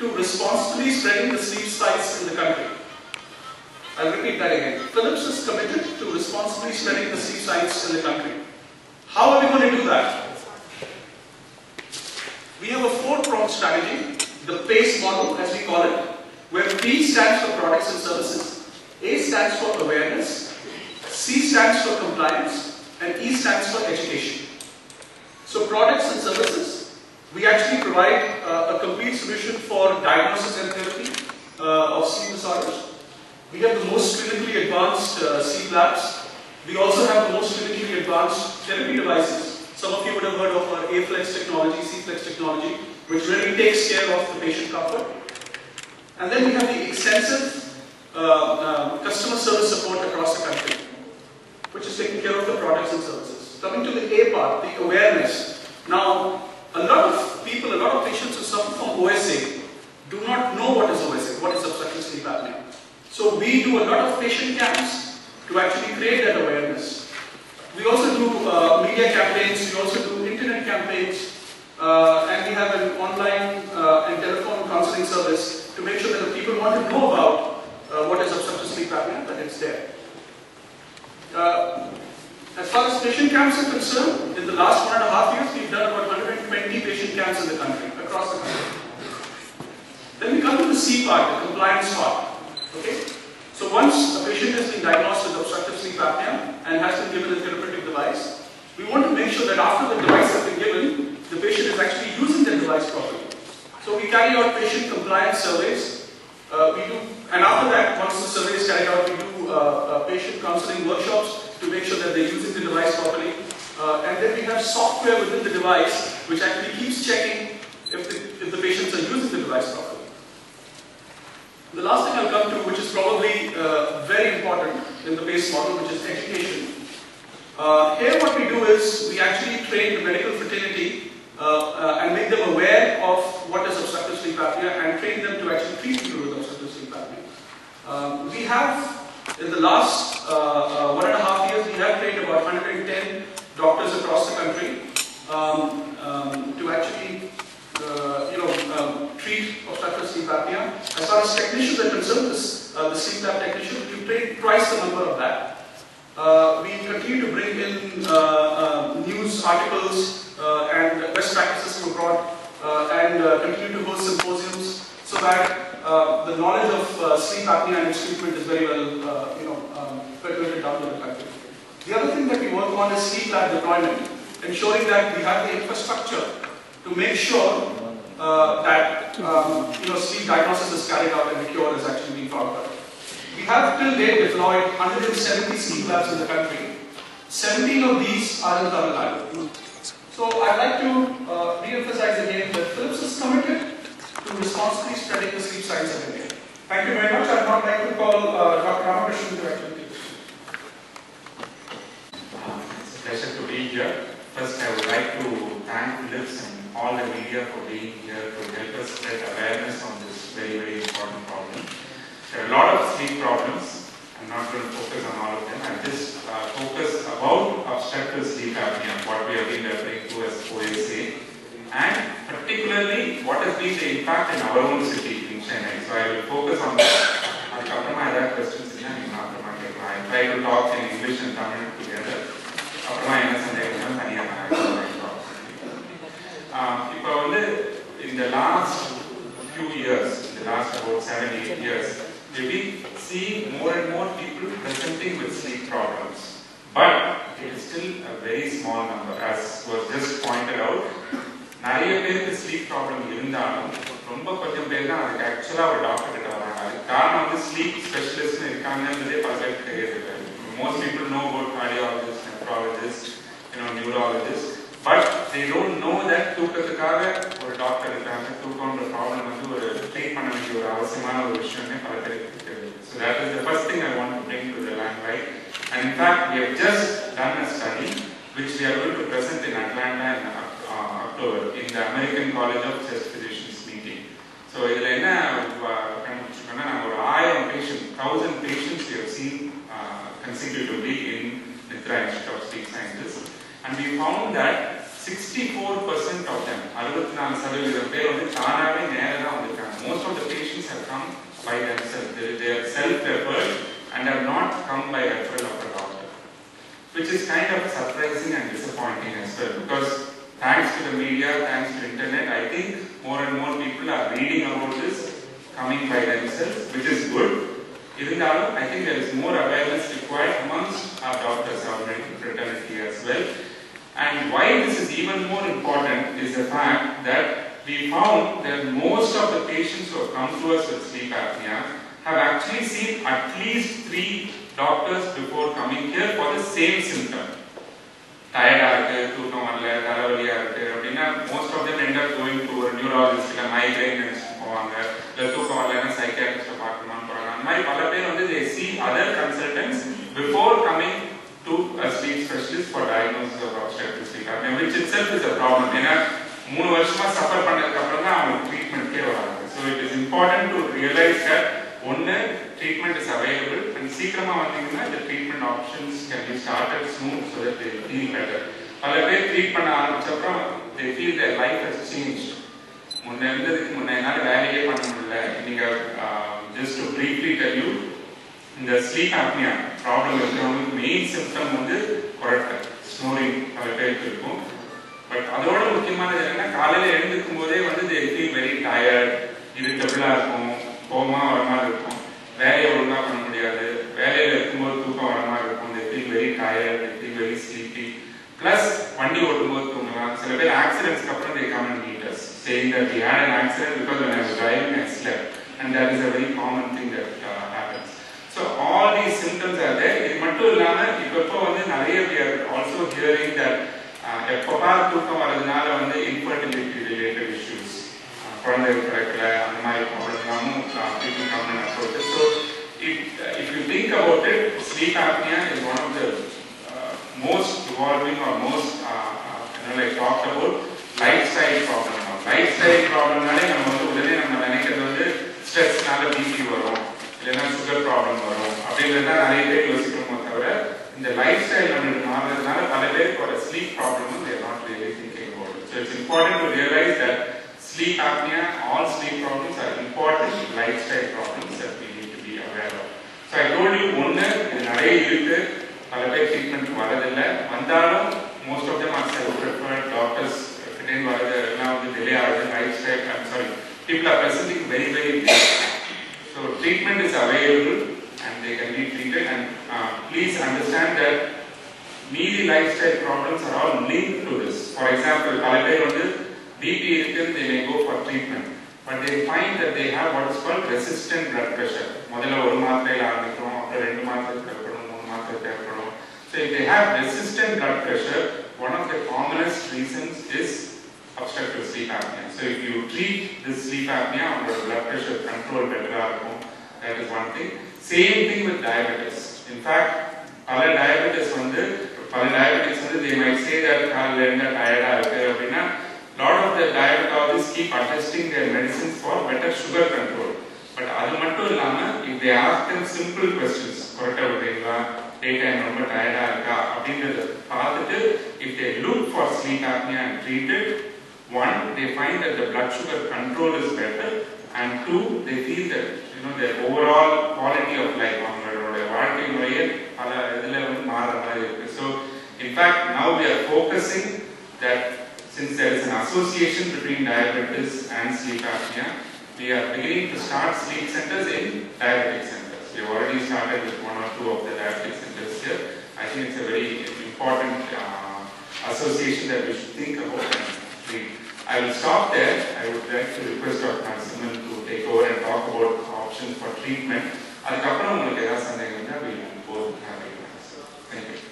to responsibly spreading the sleep science in the country. I'll repeat that again. Philips is committed to responsibly spreading the sleep science in the country. How are we going to do that? We have a four-pronged strategy, the PACE model as we call it, where P stands for products and services, A stands for awareness, C stands for compliance, and E stands for education. So products and services, we actually provide a complete solution for diagnosis and therapy of sleep disorders. We have the most clinically advanced sleep labs. We also have the most clinically advanced therapy devices. Some of you would have heard of our A-Flex technology, C-Flex technology, which really takes care of the patient comfort. And then we have the extensive customer service support across the country, which is taking care of the products and services. Coming to the A part, the awareness. Now, a lot of people, a lot of patients who suffer from OSA do not know what is OSA, what is obstructive sleep apnea. So we do a lot of patient camps to actually create that awareness. We also do media campaigns, we also do internet campaigns, and we have an online and telephone counseling service to make sure that the people want to know about what is obstructive sleep apnea, that it's there. As far as patient camps are concerned, in the last 1.5 years, we've done about 120 patient camps in the country, across the country. Then we come to the C part, the compliance part. Okay? So once a patient has been diagnosed with obstructive sleep apnea and has been given a therapeutic device, we want to make sure that after the device has been given, the patient is actually using the device properly. So we carry out patient compliance surveys. And after that, once the survey is carried out, we do patient counseling workshops to make sure that they're using the device properly. And then we have software within the device which actually keeps checking if the patients are using the device properly. The last thing I'll come to, which is probably very important in the PACE model, which is education. Here what we do is we actually train the medical fraternity and make them aware of what is obstructive sleep apnea and train them to actually treat people with obstructive sleep apnea. We have, in the last 1.5 years, we have trained about 110 doctors across the country to actually treat obstructive sleep apnea. As far as technicians are concerned, the sleep lab technicians, we train twice the number of that. We continue to bring in news articles and best practices from abroad and continue to host symposiums so that the knowledge of sleep apnea and its treatment is very well percolated down to the country. The other thing that we work on is sleep lab deployment, ensuring that we have the infrastructure to make sure that sleep diagnosis is carried out and the cure is actually being found out. We have till date deployed 170 sleep labs in the country. 17 of these are in Tamil Nadu. So I'd like to re-emphasize again that Philips is committed to responsibly spreading the sleep science of India. Thank you very much. I'd now like to call Dr. Ramakrishnan to actually take this. It's a pleasure to be here. First, I would like to thank Philips and all the media for being here to help us spread awareness on this very, very important problem. There are a lot of sleep problems. I'm not going to focus on all of them. I'll just focus about obstructive sleep apnea, what we have been referring to as OSA, and particularly what has been the impact in our own city in Chennai. So I will focus on that. After my other questions, I try to talk in English and Tamil together. After my in the last few years, in the last about 7-8 years, we've been seeing more and more people presenting with sleep problems. But it is still a very small number, as was just pointed out. நிறைய பேருக்கு sleep problem இருந்தாலும் ரொம்ப கொஞ்சம் பேர் தான் அதுக்கு ஆக்சுவலாக ஒரு டாக்டர் கிட்ட வராங்க. அதுக்கு காரணம் வந்து ஸ்லீப் ஸ்பெஷலிஸ்ட்னு இருக்காங்கன்றதே பல பேருக்கு தெரியாது. Most people know about cardiologists, nephrologists, neurologists, but they don't know that தூக்கத்துக்காக ஒரு டாக்டர் இருக்காங்க. தூக்கம்ன்ற ப்ராப்ளம் வந்து ஒரு ட்ரீட் பண்ண வேண்டிய ஒரு அவசியமான ஒரு விஷயமே பல பேருக்கு தெரியாது. So that is the first thing I want to bring to the limelight. And in fact, we have just done a study which we are going to present in Atlanta in October in the American College of Chest Physicians meeting. So இதில் என்ன கண்டுபிடிச்சோம்னா, நாங்கள் ஒரு 1000 patients we have seen consecutively in Mitra Institute of Sleep Sciences, and we found that 64% of them, 64% பேர் வந்து தானாகவே நேரா வந்திருக்காங்க. most of the patients have come by themselves. They are self-referred and have not come by referral of a doctor, which is kind of surprising and disappointing as well, because thanks to the media, thanks to the internet, I think more and more people are reading about this, coming by themselves, which is good. Even though I think there is more awareness required amongst our doctors, our medical fraternity as well. And why this is even more important is the fact that we found that most of the patients who have come to us with sleep apnea have actually seen at least 3 doctors before coming here for the same symptom. Tired, most of them end up going to a neurologist, a migraine, psychiatrist department. They see other consultants before coming to a sleep specialist for diagnosis of obstructive sleep apnea, which itself is a problem. So it is important to realize that treatment is available, and the treatment options can be started soon so that they feel better. They feel their life has changed. Just to briefly tell you, the sleep apnea problem is the main symptom is snoring. But they feel very tired, irritable, they feel very tired, they feel very sleepy. Plus, accidents they come and meet us, saying that we had an accident because when I was driving I slept. And that is a very common thing that happens. So all these symptoms are there. We are also hearing that infertility related issues. People come and approach us. So if you think about it, sleep apnea is one of the most evolving or most like talked about lifestyle problem. Lifestyle problem stress, BP, sugar problem, in the lifestyle for a sleep problem, they are not really thinking about it. So it's important to realize that sleep apnea, all sleep problems are important lifestyle problems that we need to be aware of. So I told you, treatment most of them are self-referred, doctors people are presenting very, very late. So treatment is available and they can be treated, and please understand that needy lifestyle problems are all linked to this. For example, BP, they may go for treatment, but they find that they have what is called resistant blood pressure. So if they have resistant blood pressure, one of the commonest reasons is obstructive sleep apnea. So if you treat this sleep apnea, your blood pressure control better, that is one thing. Same thing with diabetes. In fact, diabetes, they might say that a lot of the diabetologists keep adjusting their medicines for better sugar control. But if they ask them simple questions, daytime if they look for sleep apnea and treat it, one, they find that the blood sugar control is better, and two, they feel that their overall quality of life, so in fact now we are focusing that since there is an association between diabetes and sleep apnea, we are beginning to start sleep centers in diabetic centers. We have already started with 1 or 2 of the diabetic centers here. I think it's a very important association that we should think about and treat. I will stop there. I would like to request Dr. Narasimhan to take over and talk about options for treatment. We will both have a Thank you.